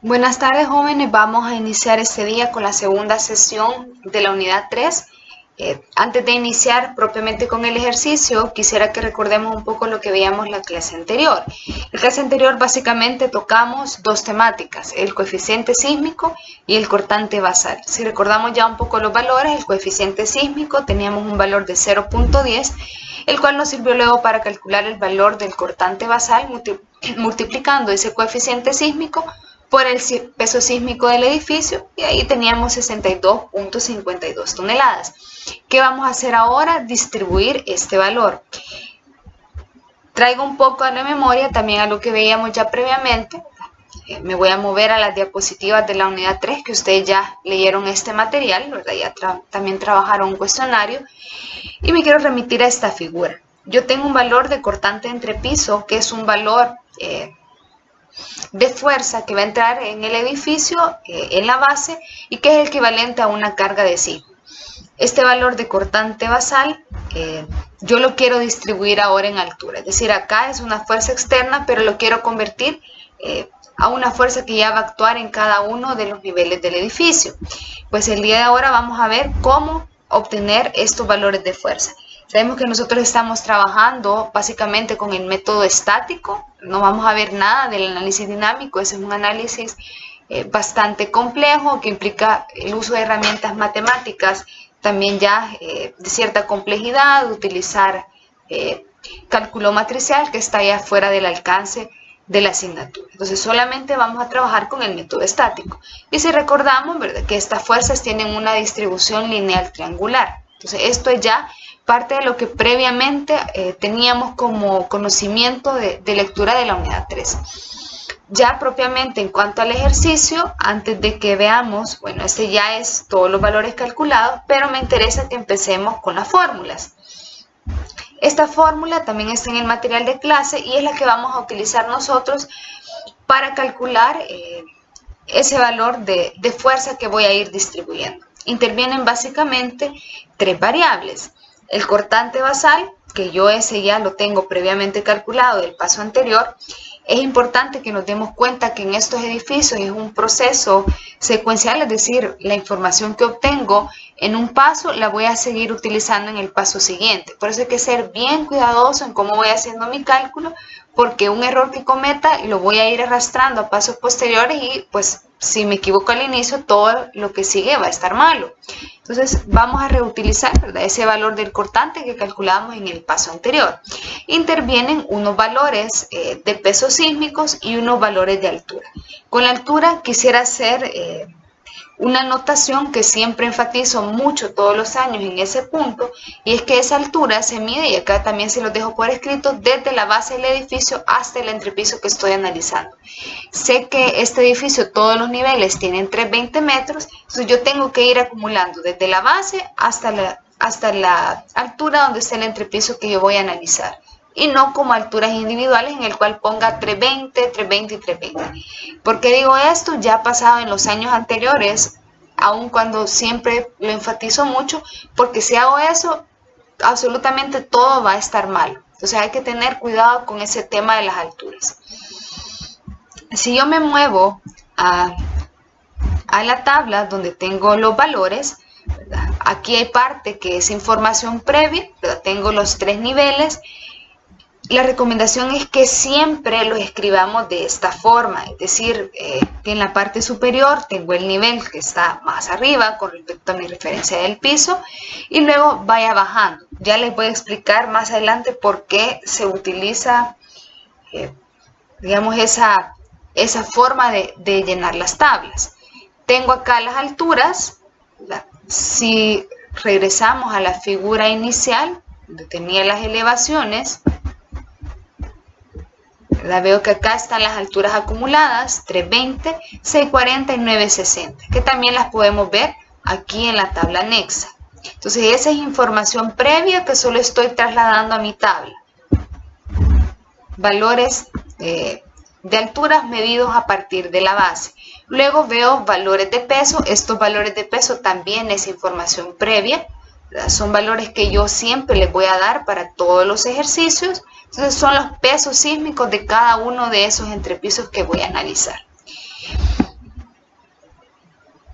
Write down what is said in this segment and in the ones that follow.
Buenas tardes, jóvenes. Vamos a iniciar este día con la segunda sesión de la unidad 3. Antes de iniciar propiamente con el ejercicio, quisiera que recordemos un poco lo que veíamos la clase anterior. La clase anterior básicamente tocamos dos temáticas, el coeficiente sísmico y el cortante basal. Si recordamos ya un poco los valores, el coeficiente sísmico teníamos un valor de 0.10, el cual nos sirvió luego para calcular el valor del cortante basal multiplicando ese coeficiente sísmico por el peso sísmico del edificio, y ahí teníamos 62.52 toneladas. ¿Qué vamos a hacer ahora? Distribuir este valor. Traigo un poco a la memoria también a lo que veíamos ya previamente. Me voy a mover a las diapositivas de la unidad 3, que ustedes ya leyeron este material, ¿verdad? Ya también trabajaron un cuestionario, y me quiero remitir a esta figura. Yo tengo un valor de cortante entre piso, que es un valor de fuerza que va a entrar en el edificio, en la base, y que es equivalente a una carga de sismo. Este valor de cortante basal yo lo quiero distribuir ahora en altura, es decir, acá es una fuerza externa, pero lo quiero convertir a una fuerza que ya va a actuar en cada uno de los niveles del edificio. Pues el día de ahora vamos a ver cómo obtener estos valores de fuerza. Sabemos que nosotros estamos trabajando básicamente con el método estático, no vamos a ver nada del análisis dinámico, ese es un análisis bastante complejo que implica el uso de herramientas matemáticas también ya de cierta complejidad, utilizar cálculo matricial que está ya fuera del alcance de la asignatura. Entonces solamente vamos a trabajar con el método estático. Y si recordamos, ¿verdad?, que estas fuerzas tienen una distribución lineal triangular. Entonces esto es ya parte de lo que previamente teníamos como conocimiento de lectura de la unidad 3. Ya propiamente en cuanto al ejercicio, antes de que veamos, bueno, este ya es todos los valores calculados, pero me interesa que empecemos con las fórmulas. Esta fórmula también está en el material de clase y es la que vamos a utilizar nosotros para calcular ese valor de fuerza que voy a ir distribuyendo. Intervienen básicamente tres variables. El cortante basal, que yo ese ya lo tengo previamente calculado del paso anterior. Es importante que nos demos cuenta que en estos edificios es un proceso secuencial, es decir, la información que obtengo en un paso la voy a seguir utilizando en el paso siguiente. Por eso hay que ser bien cuidadoso en cómo voy haciendo mi cálculo, porque un error que cometa lo voy a ir arrastrando a pasos posteriores y pues si me equivoco al inicio, todo lo que sigue va a estar malo. Entonces vamos a reutilizar, ¿verdad?, ese valor del cortante que calculamos en el paso anterior. Intervienen unos valores de pesos sísmicos y unos valores de altura. Con la altura quisiera hacer una notación que siempre enfatizo mucho todos los años en ese punto, y es que esa altura se mide, y acá también se los dejo por escrito, desde la base del edificio hasta el entrepiso que estoy analizando. Sé que este edificio, todos los niveles tienen 320 metros, entonces yo tengo que ir acumulando desde la base hasta la altura donde está el entrepiso que yo voy a analizar, y no como alturas individuales en el cual ponga 320, 320 y 320. ¿Por qué digo esto? Ya ha pasado en los años anteriores, aun cuando siempre lo enfatizo mucho, porque si hago eso, absolutamente todo va a estar mal. Entonces hay que tener cuidado con ese tema de las alturas. Si yo me muevo a la tabla donde tengo los valores, ¿verdad?, aquí hay parte que es información previa, ¿verdad?, tengo los tres niveles. La recomendación es que siempre los escribamos de esta forma, es decir, que en la parte superior tengo el nivel que está más arriba con respecto a mi referencia del piso y luego vaya bajando. Ya les voy a explicar más adelante por qué se utiliza, digamos, esa forma de llenar las tablas. Tengo acá las alturas. Si regresamos a la figura inicial, donde tenía las elevaciones, veo que acá están las alturas acumuladas, 320, 640 y 960, que también las podemos ver aquí en la tabla anexa. Entonces esa es información previa que solo estoy trasladando a mi tabla. Valores de alturas medidos a partir de la base. Luego veo valores de peso. Estos valores de peso también es información previa. Son valores que yo siempre les voy a dar para todos los ejercicios. Entonces son los pesos sísmicos de cada uno de esos entrepisos que voy a analizar.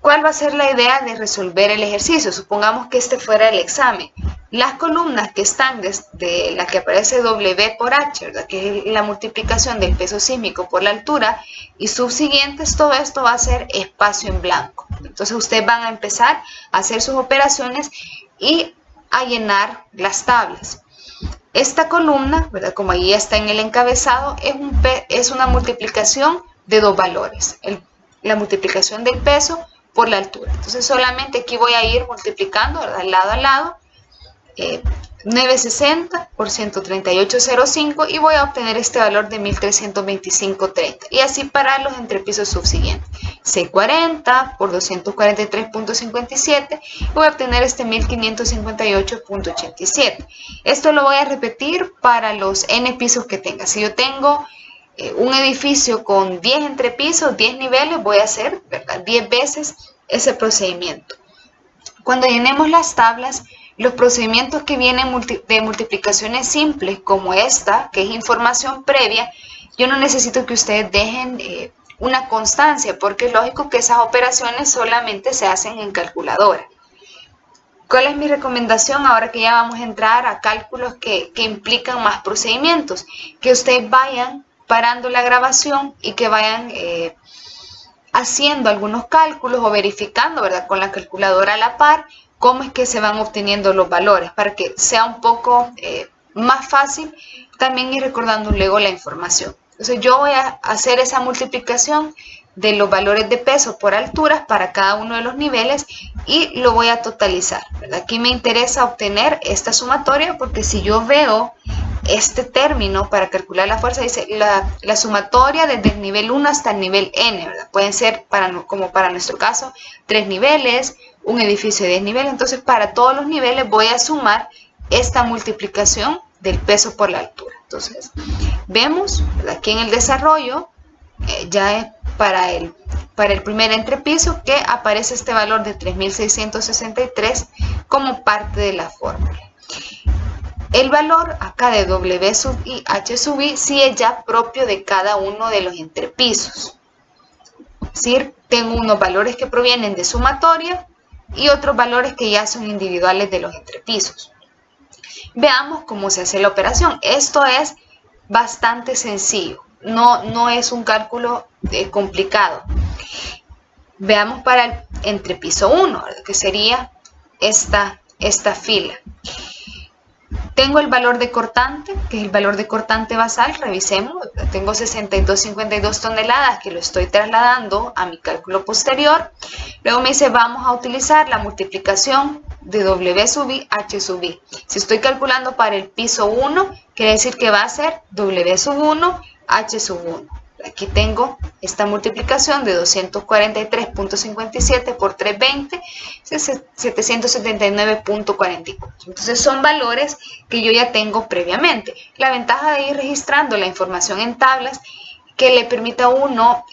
¿Cuál va a ser la idea de resolver el ejercicio? Supongamos que este fuera el examen. Las columnas que están desde la que aparece W por H, ¿verdad?, que es la multiplicación del peso sísmico por la altura, y subsiguientes, todo esto va a ser espacio en blanco. Entonces ustedes van a empezar a hacer sus operaciones y a llenar las tablas. Esta columna, ¿verdad?, como ahí está en el encabezado, es una multiplicación de dos valores. La multiplicación del peso por la altura. Entonces solamente aquí voy a ir multiplicando, ¿verdad?, lado a lado, 960 por 138,05 y voy a obtener este valor de 1325,30 y así para los entrepisos subsiguientes. 640 por 243,57 y voy a obtener este 1558,87. Esto lo voy a repetir para los n pisos que tenga. Si yo tengo un edificio con 10 entrepisos, 10 niveles, voy a hacer, ¿verdad?, 10 veces ese procedimiento. Cuando llenemos las tablas, los procedimientos que vienen de multiplicaciones simples, como esta, que es información previa, yo no necesito que ustedes dejen una constancia, porque es lógico que esas operaciones solamente se hacen en calculadora. ¿Cuál es mi recomendación ahora que ya vamos a entrar a cálculos que implican más procedimientos? Que ustedes vayan parando la grabación y que vayan haciendo algunos cálculos o verificando, ¿verdad?, con la calculadora a la par, cómo es que se van obteniendo los valores, para que sea un poco más fácil también ir recordando luego la información. Entonces yo voy a hacer esa multiplicación de los valores de peso por alturas para cada uno de los niveles y lo voy a totalizar, ¿verdad? Aquí me interesa obtener esta sumatoria porque si yo veo este término para calcular la fuerza, dice la sumatoria desde el nivel 1 hasta el nivel n, ¿verdad? Pueden ser, como para nuestro caso, 3 niveles, un edificio de 10 niveles. Entonces, para todos los niveles voy a sumar esta multiplicación del peso por la altura. Entonces, vemos, ¿verdad?, aquí en el desarrollo, ya es para el primer entrepiso que aparece este valor de 3.663 como parte de la fórmula. El valor acá de W sub I, H sub I, sí es ya propio de cada uno de los entrepisos. ¿Sí? Tengo unos valores que provienen de sumatoria y otros valores que ya son individuales de los entrepisos. Veamos cómo se hace la operación. Esto es bastante sencillo, no es un cálculo complicado. Veamos para el entrepiso 1, que sería esta fila. Tengo el valor de cortante, que es el valor de cortante basal, revisemos, tengo 62,52 toneladas que lo estoy trasladando a mi cálculo posterior. Luego me dice, vamos a utilizar la multiplicación de W sub I, H sub I. Si estoy calculando para el piso 1, quiere decir que va a ser W sub 1, H sub 1. Aquí tengo esta multiplicación de 243,57 por 320, 779,44. Entonces son valores que yo ya tengo previamente. La ventaja de ir registrando la información en tablas que le permite a uno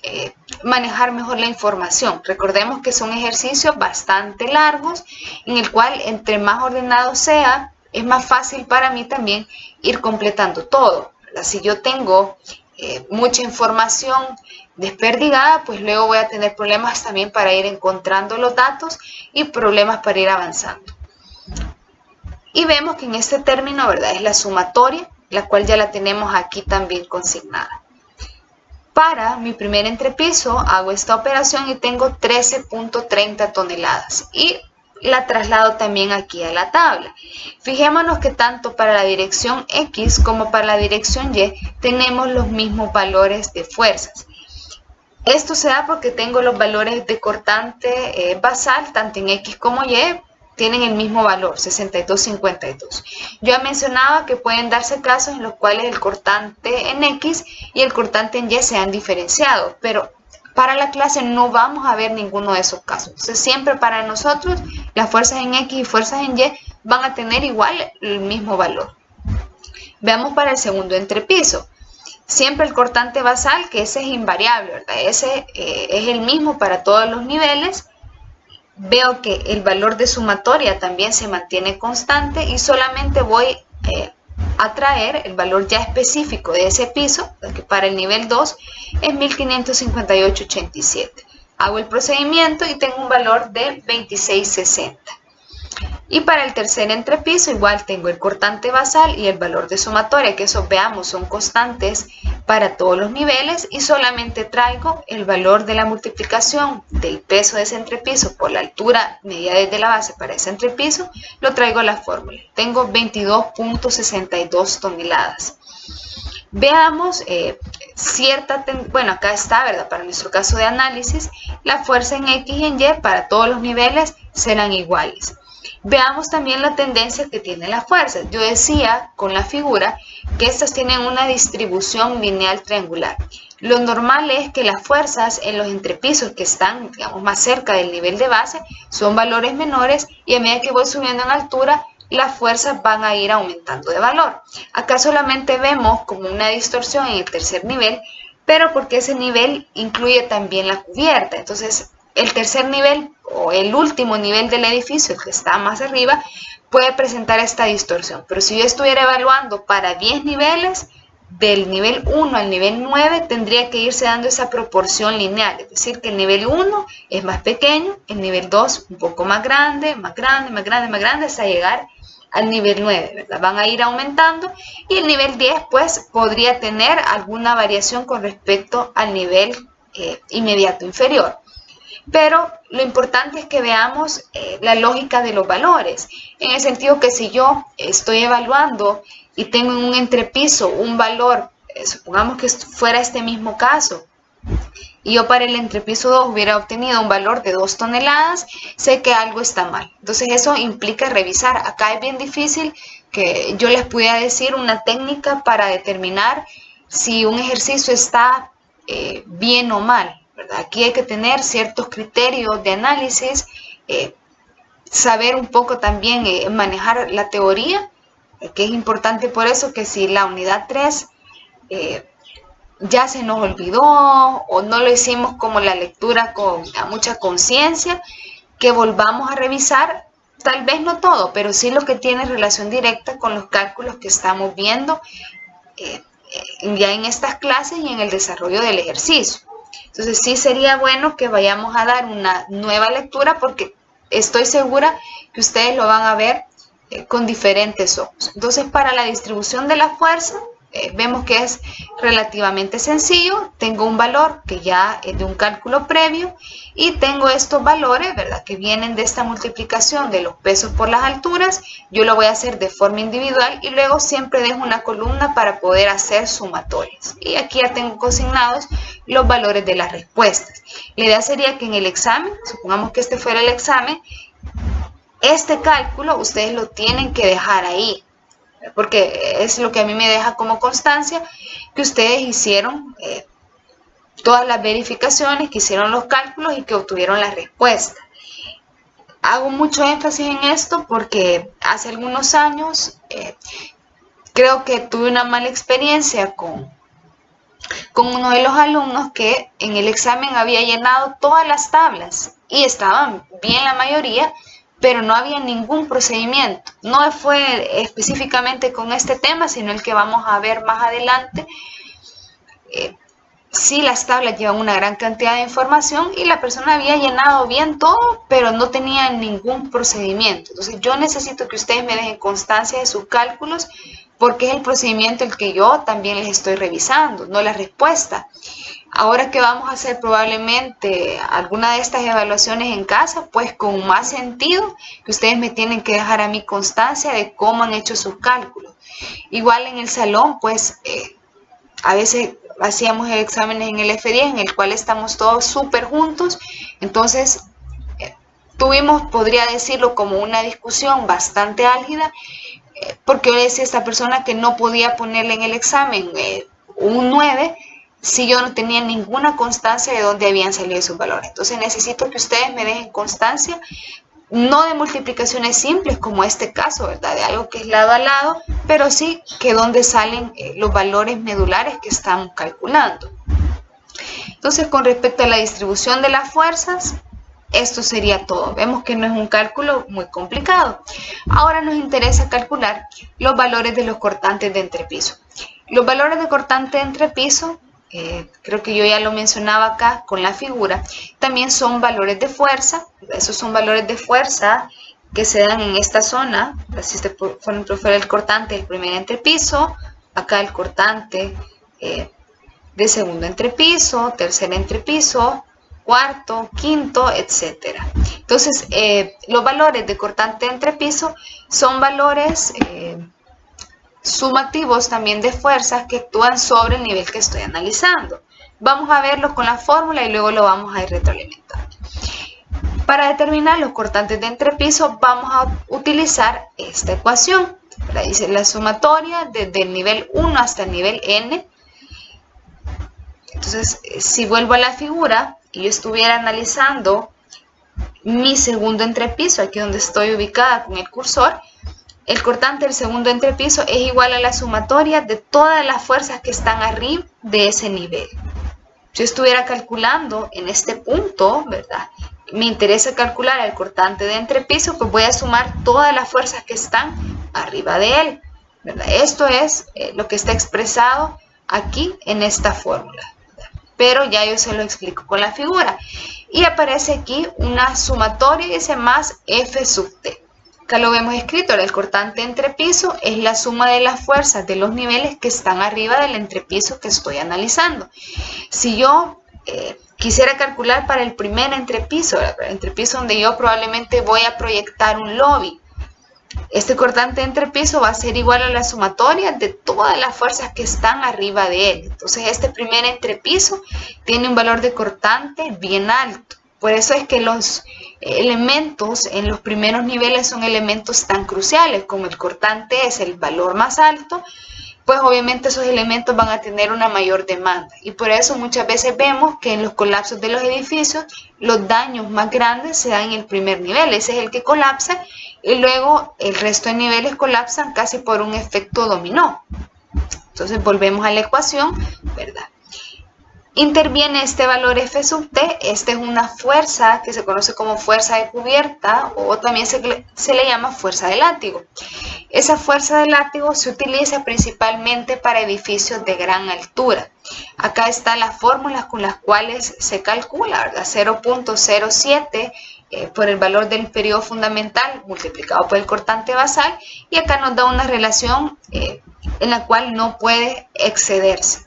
manejar mejor la información. Recordemos que son ejercicios bastante largos en el cual entre más ordenado sea, es más fácil para mí también ir completando todo. Si yo tengo mucha información desperdigada, pues luego voy a tener problemas también para ir encontrando los datos y problemas para ir avanzando. Y vemos que en este término, ¿verdad?, es la sumatoria, la cual ya la tenemos aquí también consignada. Para mi primer entrepiso hago esta operación y tengo 13,30 toneladas y la traslado también aquí a la tabla. Fijémonos que tanto para la dirección X como para la dirección Y tenemos los mismos valores de fuerzas. Esto se da porque tengo los valores de cortante basal, tanto en X como Y, tienen el mismo valor, 62,52. Yo mencionaba que pueden darse casos en los cuales el cortante en X y el cortante en Y sean diferenciados, pero para la clase no vamos a ver ninguno de esos casos. Entonces, siempre para nosotros, las fuerzas en X y fuerzas en Y van a tener igual el mismo valor. Veamos para el segundo entrepiso. Siempre el cortante basal, que ese es invariable, ¿verdad? Ese es el mismo para todos los niveles. Veo que el valor de sumatoria también se mantiene constante y solamente voy a traer el valor ya específico de ese piso, que para el nivel 2 es 1558,87. Hago el procedimiento y tengo un valor de 26.60. Y para el tercer entrepiso igual tengo el cortante basal y el valor de sumatoria, que eso veamos son constantes para todos los niveles, y solamente traigo el valor de la multiplicación del peso de ese entrepiso por la altura medida desde la base para ese entrepiso, lo traigo a la fórmula. Tengo 22.62 toneladas. Veamos bueno, acá está, ¿verdad? Para nuestro caso de análisis, la fuerza en X y en Y para todos los niveles serán iguales. Veamos también la tendencia que tienen las fuerzas. Yo decía con la figura que estas tienen una distribución lineal triangular. Lo normal es que las fuerzas en los entrepisos que están, digamos, más cerca del nivel de base son valores menores, y a medida que voy subiendo en altura, las fuerzas van a ir aumentando de valor. Acá solamente vemos como una distorsión en el tercer nivel, pero porque ese nivel incluye también la cubierta. Entonces, el tercer nivel o el último nivel del edificio, el que está más arriba, puede presentar esta distorsión. Pero si yo estuviera evaluando para 10 niveles, del nivel 1 al nivel 9 tendría que irse dando esa proporción lineal, es decir, que el nivel 1 es más pequeño, el nivel 2 un poco más grande, más grande, más grande, más grande, hasta llegar al nivel 9, ¿verdad? Van a ir aumentando, y el nivel 10 pues podría tener alguna variación con respecto al nivel inmediato inferior. Pero lo importante es que veamos la lógica de los valores, en el sentido que si yo estoy evaluando y tengo en un entrepiso un valor, supongamos que fuera este mismo caso, y yo para el entrepiso 2 hubiera obtenido un valor de 2 toneladas, sé que algo está mal. Entonces eso implica revisar. Acá es bien difícil que yo les pudiera decir una técnica para determinar si un ejercicio está bien o mal, ¿verdad? Aquí hay que tener ciertos criterios de análisis, saber un poco también manejar la teoría, que es importante. Por eso que si la unidad 3 ya se nos olvidó o no lo hicimos como la lectura con mucha conciencia, que volvamos a revisar, tal vez no todo, pero sí lo que tiene relación directa con los cálculos que estamos viendo ya en estas clases y en el desarrollo del ejercicio. Entonces sí sería bueno que vayamos a dar una nueva lectura, porque estoy segura que ustedes lo van a ver con diferentes ojos. Entonces, para la distribución de la fuerza, vemos que es relativamente sencillo. Tengo un valor que ya es de un cálculo previo, y tengo estos valores, ¿verdad?, que vienen de esta multiplicación de los pesos por las alturas. Yo lo voy a hacer de forma individual, y luego siempre dejo una columna para poder hacer sumatorias. Y aquí ya tengo consignados los valores de las respuestas. La idea sería que en el examen, supongamos que este fuera el examen, este cálculo ustedes lo tienen que dejar ahí, porque es lo que a mí me deja como constancia que ustedes hicieron todas las verificaciones, que hicieron los cálculos y que obtuvieron la respuesta. Hago mucho énfasis en esto porque hace algunos años creo que tuve una mala experiencia con uno de los alumnos que en el examen había llenado todas las tablas y estaban bien la mayoría, pero no había ningún procedimiento. No fue específicamente con este tema, sino el que vamos a ver más adelante. Sí, las tablas llevan una gran cantidad de información y la persona había llenado bien todo, pero no tenía ningún procedimiento. Entonces yo necesito que ustedes me dejen constancia de sus cálculos, porque es el procedimiento el que yo también les estoy revisando, no la respuesta. Ahora que vamos a hacer probablemente alguna de estas evaluaciones en casa, pues con más sentido que ustedes me tienen que dejar a mí constancia de cómo han hecho sus cálculos. Igual en el salón, pues a veces hacíamos exámenes en el F10 en el cual estamos todos súper juntos, entonces tuvimos, podría decirlo, como una discusión bastante álgida, porque yo le decía a esta persona que no podía ponerle en el examen un 9 si yo no tenía ninguna constancia de dónde habían salido esos valores. Entonces necesito que ustedes me dejen constancia, no de multiplicaciones simples como este caso, ¿verdad?, de algo que es lado a lado, pero sí que dónde salen los valores medulares que estamos calculando. Entonces, con respecto a la distribución de las fuerzas, esto sería todo. Vemos que no es un cálculo muy complicado. Ahora nos interesa calcular los valores de los cortantes de entrepiso. Los valores de cortante de entrepiso creo que yo ya lo mencionaba acá con la figura, también son valores de fuerza. Esos son valores de fuerza que se dan en esta zona. Así por ejemplo fuera el cortante del primer entrepiso, acá el cortante de segundo entrepiso, tercer entrepiso, cuarto, quinto, etcétera. Entonces, los valores de cortante de entrepiso son valores sumativos también de fuerzas que actúan sobre el nivel que estoy analizando. Vamos a verlo con la fórmula y luego lo vamos a ir retroalimentando. Para determinar los cortantes de entrepiso vamos a utilizar esta ecuación. Dice la sumatoria desde el nivel 1 hasta el nivel n. Entonces, si vuelvo a la figura y yo estuviera analizando mi segundo entrepiso, aquí donde estoy ubicada con el cursor, el cortante del segundo entrepiso es igual a la sumatoria de todas las fuerzas que están arriba de ese nivel. Si yo estuviera calculando en este punto, ¿verdad? Me interesa calcular el cortante de entrepiso, pues voy a sumar todas las fuerzas que están arriba de él, ¿verdad? Esto es lo que está expresado aquí en esta fórmula, ¿verdad? Pero ya yo se lo explico con la figura. Y aparece aquí una sumatoria y dice más F sub T. Acá lo vemos escrito, el cortante de entrepiso es la suma de las fuerzas de los niveles que están arriba del entrepiso que estoy analizando. Si yo quisiera calcular para el primer entrepiso, para el entrepiso donde yo probablemente voy a proyectar un lobby, este cortante de entrepiso va a ser igual a la sumatoria de todas las fuerzas que están arriba de él. Entonces este primer entrepiso tiene un valor de cortante bien alto. Por eso es que los elementos en los primeros niveles son elementos tan cruciales, como el cortante es el valor más alto, pues obviamente esos elementos van a tener una mayor demanda. Y por eso muchas veces vemos que en los colapsos de los edificios los daños más grandes se dan en el primer nivel, ese es el que colapsa, y luego el resto de niveles colapsan casi por un efecto dominó. Entonces volvemos a la ecuación, ¿verdad? Interviene este valor F sub T, esta es una fuerza que se conoce como fuerza de cubierta o también se le llama fuerza de látigo. Esa fuerza de látigo se utiliza principalmente para edificios de gran altura. Acá están las fórmulas con las cuales se calcula, ¿verdad? 0.07 por el valor del periodo fundamental multiplicado por el cortante basal, y acá nos da una relación en la cual no puede excederse.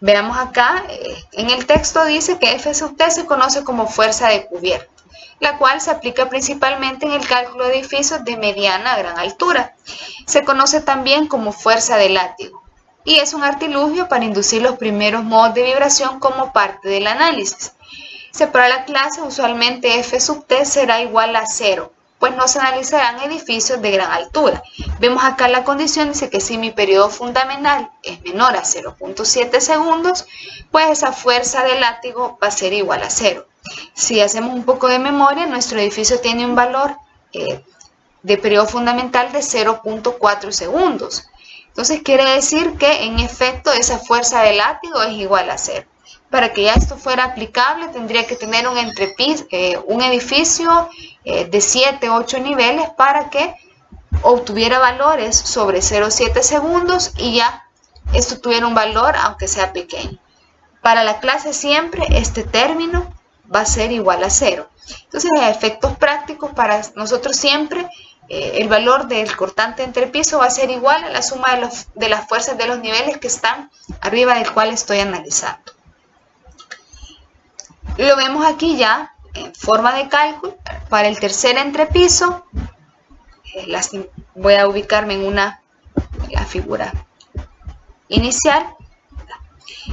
Veamos acá, en el texto dice que F sub T se conoce como fuerza de cubierta, la cual se aplica principalmente en el cálculo de edificios de mediana a gran altura. Se conoce también como fuerza de látigo y es un artilugio para inducir los primeros modos de vibración como parte del análisis. Para la clase, usualmente F sub T será igual a 0, pues no se analizarán edificios de gran altura. Vemos acá la condición, dice que si mi periodo fundamental es menor a 0.7 segundos, pues esa fuerza de látigo va a ser igual a 0. Si hacemos un poco de memoria, nuestro edificio tiene un valor de periodo fundamental de 0.4 segundos. Entonces quiere decir que en efecto esa fuerza de látigo es igual a 0. Para que ya esto fuera aplicable, tendría que tener un edificio de 7 u 8 niveles para que obtuviera valores sobre 0.7 segundos y ya esto tuviera un valor aunque sea pequeño. Para la clase siempre este término va a ser igual a 0. Entonces, a efectos prácticos, para nosotros siempre el valor del cortante entrepiso va a ser igual a la suma de las fuerzas de los niveles que están arriba del cual estoy analizando. Lo vemos aquí ya en forma de cálculo. Para el tercer entrepiso, voy a ubicarme en la figura inicial.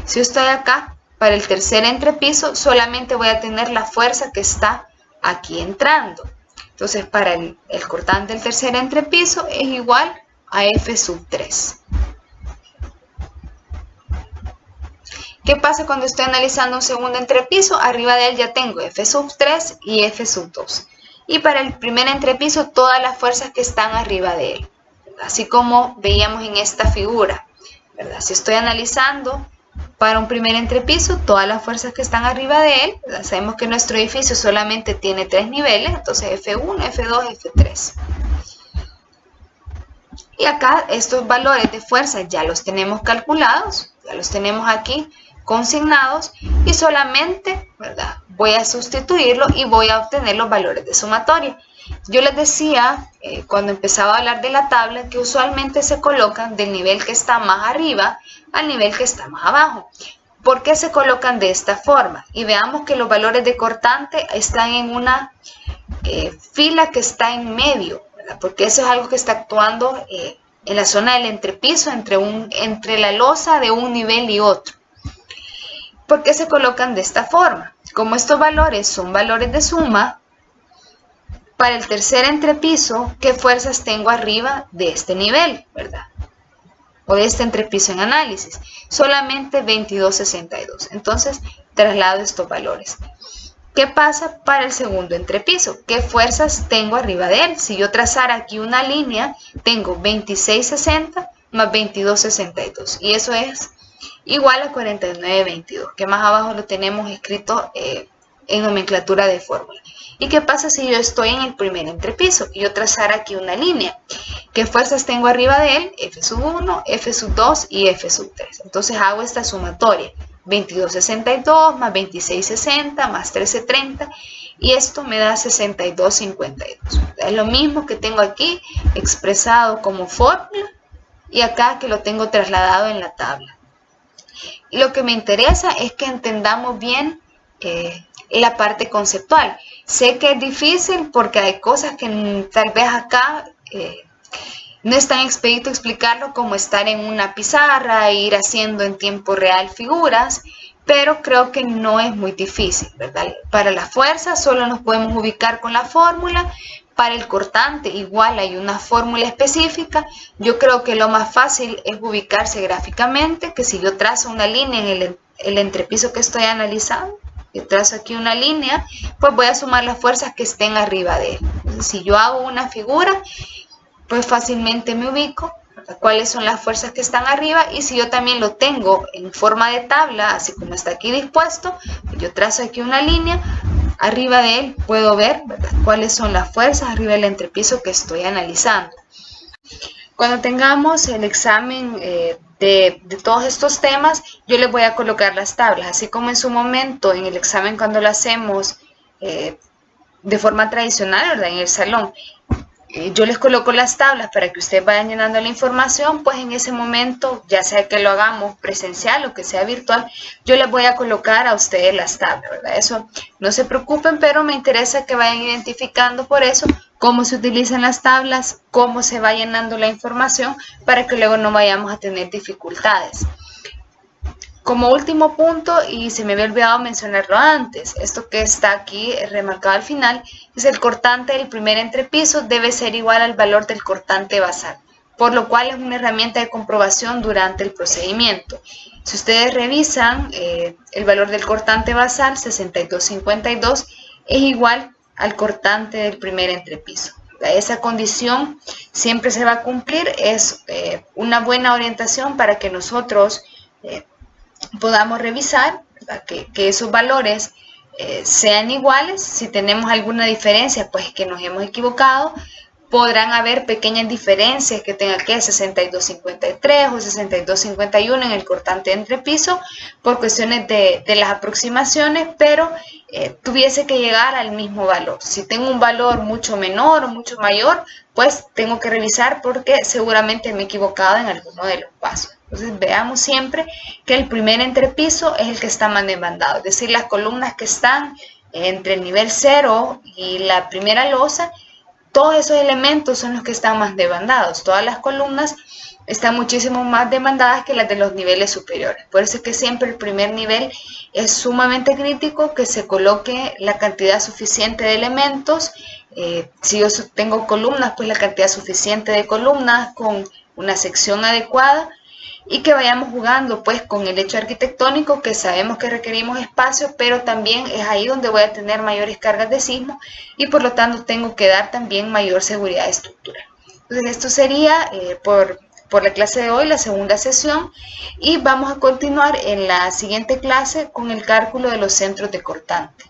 Si yo estoy acá, para el tercer entrepiso, solamente voy a tener la fuerza que está aquí entrando. Entonces, para el cortante del tercer entrepiso es igual a F sub 3. ¿Qué pasa cuando estoy analizando un segundo entrepiso? Arriba de él ya tengo F sub 3 y F sub 2. Y para el primer entrepiso, todas las fuerzas que están arriba de él, ¿verdad? Así como veíamos en esta figura, ¿verdad? Si estoy analizando para un primer entrepiso, todas las fuerzas que están arriba de él, ¿verdad? Sabemos que nuestro edificio solamente tiene 3 niveles, entonces F1, F2, F3. Y acá estos valores de fuerza ya los tenemos calculados. Ya los tenemos aquí consignados y solamente, ¿verdad?, voy a sustituirlo y voy a obtener los valores de sumatoria. Yo les decía cuando empezaba a hablar de la tabla que usualmente se colocan del nivel que está más arriba al nivel que está más abajo. ¿Por qué se colocan de esta forma? Y veamos que los valores de cortante están en una fila que está en medio, ¿verdad?, porque eso es algo que está actuando en la zona del entrepiso entre la losa de un nivel y otro. ¿Por qué se colocan de esta forma? Como estos valores son valores de suma, para el tercer entrepiso, ¿qué fuerzas tengo arriba de este nivel, verdad?, o de este entrepiso en análisis? Solamente 22.62. Entonces, traslado estos valores. ¿Qué pasa para el segundo entrepiso? ¿Qué fuerzas tengo arriba de él? Si yo trazara aquí una línea, tengo 26.60 más 22.62. Y eso es igual a 49.22, que más abajo lo tenemos escrito en nomenclatura de fórmula. ¿Y qué pasa si yo estoy en el primer entrepiso y yo trazara aquí una línea? ¿Qué fuerzas tengo arriba de él? F sub 1, F sub 2 y F sub 3. Entonces hago esta sumatoria. 22.62 más 26.60 más 13.30 y esto me da 62.52. Es lo mismo que tengo aquí expresado como fórmula y acá que lo tengo trasladado en la tabla. Y lo que me interesa es que entendamos bien la parte conceptual. Sé que es difícil porque hay cosas que tal vez acá no es tan expedito explicarlo como estar en una pizarra e ir haciendo en tiempo real figuras, pero creo que no es muy difícil, ¿verdad? Para la fuerza solo nos podemos ubicar con la fórmula. Para el cortante igual hay una fórmula específica. Yo creo que lo más fácil es ubicarse gráficamente, que si yo trazo una línea en el entrepiso que estoy analizando, yo trazo aquí una línea, pues voy a sumar las fuerzas que estén arriba de él. Entonces, si yo hago una figura, pues fácilmente me ubico cuáles son las fuerzas que están arriba, y si yo también lo tengo en forma de tabla, así como está aquí dispuesto, yo trazo aquí una línea, arriba de él puedo ver, ¿verdad?, cuáles son las fuerzas arriba del entrepiso que estoy analizando. Cuando tengamos el examen de todos estos temas, yo les voy a colocar las tablas, así como en su momento en el examen cuando lo hacemos de forma tradicional, ¿verdad?, en el salón. Yo les coloco las tablas para que ustedes vayan llenando la información, pues en ese momento, ya sea que lo hagamos presencial o que sea virtual, yo les voy a colocar a ustedes las tablas, ¿verdad? Eso no se preocupen, pero me interesa que vayan identificando por eso cómo se utilizan las tablas, cómo se va llenando la información, para que luego no vayamos a tener dificultades. Como último punto, y se me había olvidado mencionarlo antes, esto que está aquí remarcado al final, es el cortante del primer entrepiso debe ser igual al valor del cortante basal, por lo cual es una herramienta de comprobación durante el procedimiento. Si ustedes revisan, el valor del cortante basal, 62.52, es igual al cortante del primer entrepiso. Esa condición siempre se va a cumplir, es una buena orientación para que nosotros podamos revisar, ¿verdad?, que esos valores sean iguales. Si tenemos alguna diferencia, pues que nos hemos equivocado. Podrán haber pequeñas diferencias que tenga que 62.53 o 62.51 en el cortante de entrepiso por cuestiones de las aproximaciones, pero tuviese que llegar al mismo valor. Si tengo un valor mucho menor o mucho mayor, pues tengo que revisar porque seguramente me he equivocado en alguno de los pasos. Entonces veamos siempre que el primer entrepiso es el que está más demandado, es decir, las columnas que están entre el nivel 0 y la primera losa, todos esos elementos son los que están más demandados. Todas las columnas están muchísimo más demandadas que las de los niveles superiores. Por eso es que siempre el primer nivel es sumamente crítico, que se coloque la cantidad suficiente de elementos. Si yo tengo columnas, pues la cantidad suficiente de columnas con una sección adecuada, y que vayamos jugando pues con el hecho arquitectónico, que sabemos que requerimos espacio, pero también es ahí donde voy a tener mayores cargas de sismo y por lo tanto tengo que dar también mayor seguridad de estructura. Entonces esto sería por la clase de hoy, la segunda sesión, y vamos a continuar en la siguiente clase con el cálculo de los centros de cortante.